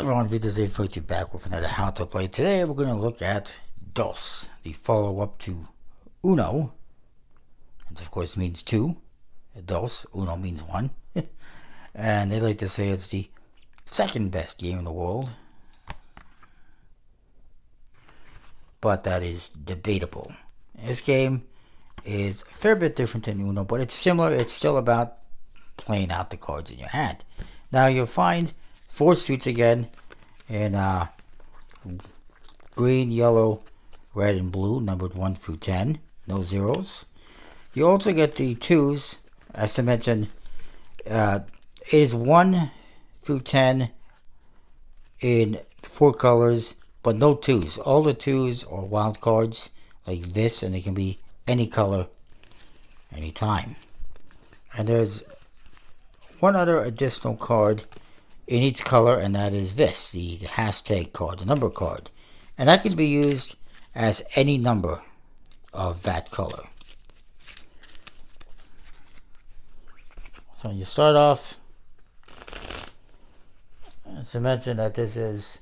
Everyone, this is you back with another How to Play. Today we're going to look at Dos, the follow-up to Uno, and of course means two. Dos, Uno means one. And they like to say it's the second best game in the world, but that is debatable. This game is a fair bit different than Uno, but it's similar. It's still about playing out the cards in your hand. Now you'll find four suits again in green, yellow, red, and blue, numbered 1 through 10. No zeros. You also get the twos. As I mentioned, it is 1 through 10 in 4 colors, but no twos. All the twos are wild cards like this, and they can be any color, anytime. And there's one other additional card in each color, and that is this, the hashtag card, the number card. And that can be used as any number of that color. So you start off, as I mentioned, that this is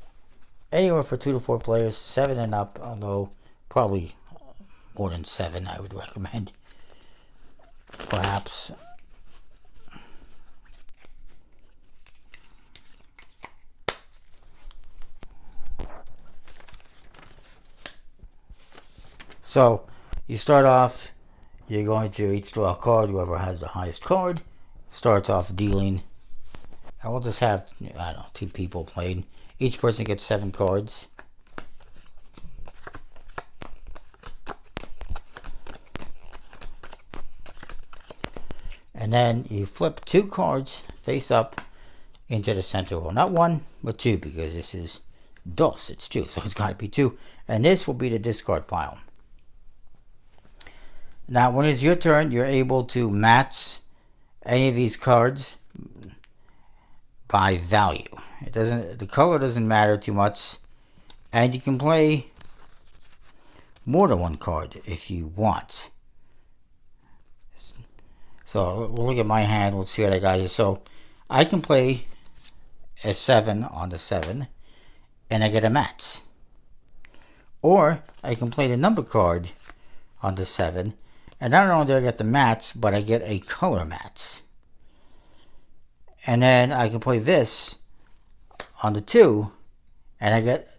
anywhere for 2 to 4 players, 7 and up, although probably more than 7 I would recommend, perhaps. So, you start off, you're going to each draw a card. Whoever has the highest card starts off dealing. And we'll just have, I don't know, 2 people playing. Each person gets 7 cards. And then you flip 2 cards face up into the center row. Not 1, but 2, because this is Dos, it's 2, so it's got to be 2. And this will be the discard pile. Now, when it's your turn, you're able to match any of these cards by value. The color doesn't matter too much, and you can play more than 1 card if you want. So we'll look at my hand. We'll see what I got here. So I can play a 7 on the 7, and I get a match. Or I can play the number card on the 7. And not only do I get the match, but I get a color match. And then I can play this on the 2, and I get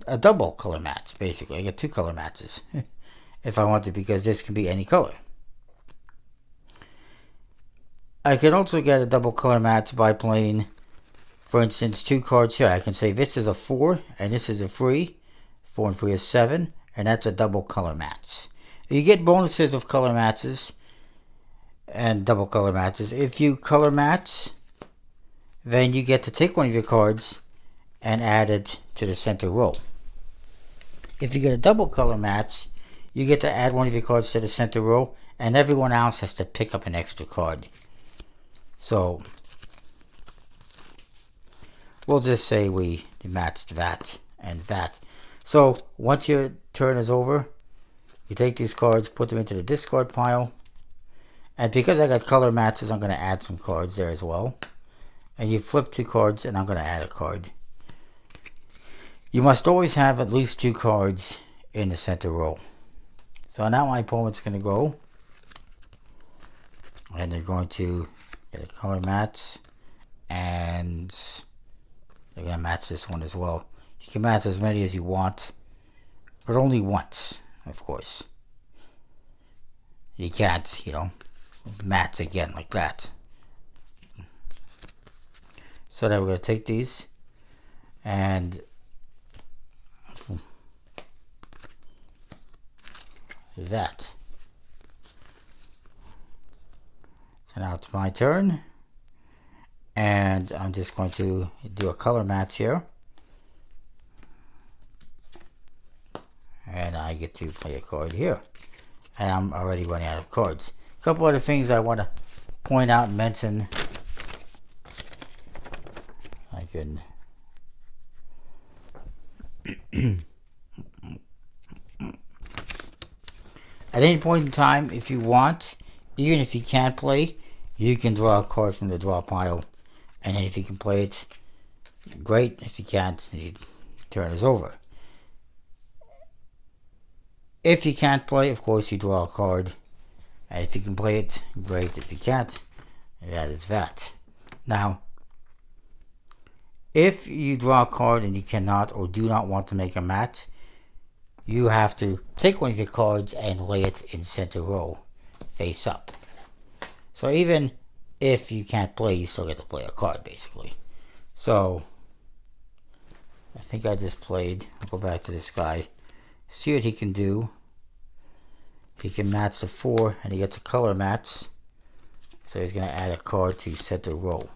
a double color match, basically. I get 2 color matches if I want to, because this can be any color. I can also get a double color match by playing, for instance, 2 cards here. I can say this is a 4, and this is a 3. 4 and 3 is 7, and that's a double color match. You get bonuses of color matches and double color matches. If you color match, then you get to take one of your cards and add it to the center row. If you get a double color match, you get to add one of your cards to the center row, and everyone else has to pick up an extra card. So we'll just say we matched that and that. So once your turn is over, you take these cards, put them into the discard pile. And because I got color matches, I'm going to add some cards there as well. And you flip 2 cards, and I'm going to add a card. You must always have at least 2 cards in the center row. So now my opponent's going to go. And they're going to get a color match. And they're going to match this one as well. You can match as many as you want, but only once. Of course, you can't, match again like that. So then we're going to take these and that. So now it's my turn, and I'm just going to do a color match here. And I get to play a card here. And I'm already running out of cards. A couple other things I want to point out and mention. I can at any point in time, if you want, even if you can't play, you can draw a card from the draw pile. And then if you can play it, great. If you can't, the turn is over. If you can't play, of course, you draw a card. And if you can play it, great. If you can't, that is that. Now, if you draw a card and you cannot or do not want to make a match, you have to take one of your cards and lay it in center row, face up. So even if you can't play, you still get to play a card, basically. So, I think I just played. I'll go back to this guy. See what he can do. He can match the 4, and he gets a color match. So he's going to add a card to center row.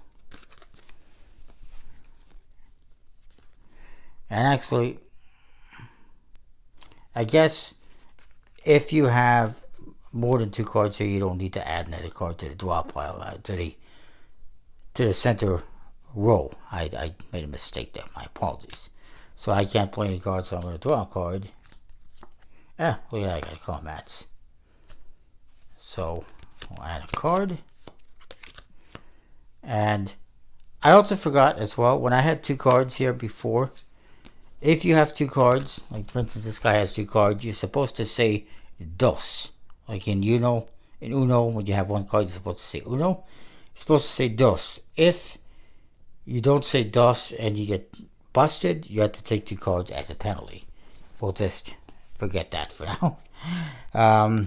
And actually, I guess if you have more than 2 cards here, you don't need to add another card to the draw pile, to the center row. I made a mistake there. My apologies. So I can't play any cards, so I'm going to draw a card. Look at that, I got a color match. So we'll add a card. And I also forgot as well, when I had 2 cards here before, if you have 2 cards, like for instance this guy has 2 cards, you're supposed to say dos. Like in Uno, when you have 1 card, you're supposed to say Uno. You're supposed to say dos. If you don't say dos and you get busted, you have to take 2 cards as a penalty. We'll just forget that for now.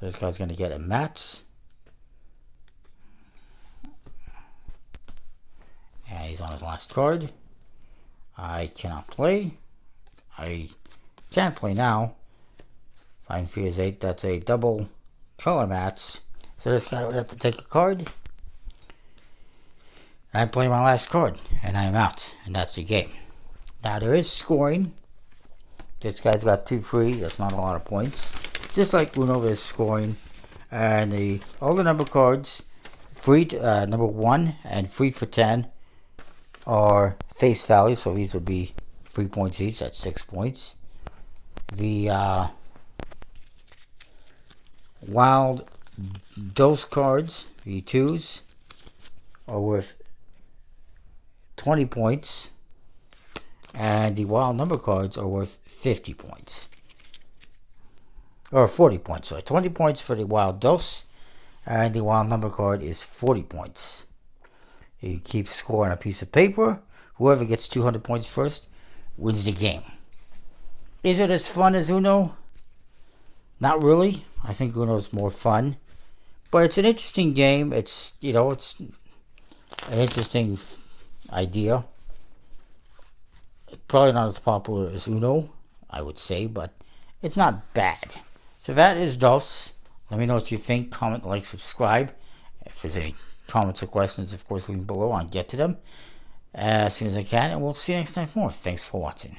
This guy's going to get a match. And he's on his last card. I cannot play. I can't play now. 5 3 is 8. That's a double color match. So this guy would have to take a card. I play my last card. And I'm out. And that's the game. Now there is scoring. This guy's got 2 free. That's not a lot of points. Just like Uno, there's scoring. And all the number cards, free number 1 and free for 10, are face value. So these would be 3 points each. That's 6 points. The wild dose cards, the 2s, are worth 20 points. And the wild number cards are worth 50 points. Or 40 points, sorry. 20 points for the wild dose. And the wild number card is 40 points. You keep score on a piece of paper. Whoever gets 200 points first wins the game. Is it as fun as Uno? Not really. I think Uno is more fun. But it's an interesting game. It's, it's an interesting idea. Probably not as popular as Uno, I would say, but it's not bad. So that is DOS. Let me know what you think. Comment, like, subscribe. If there's any comments or questions, of course, leave them below. I'll get to them as soon as I can. And we'll see you next time for more. Thanks for watching.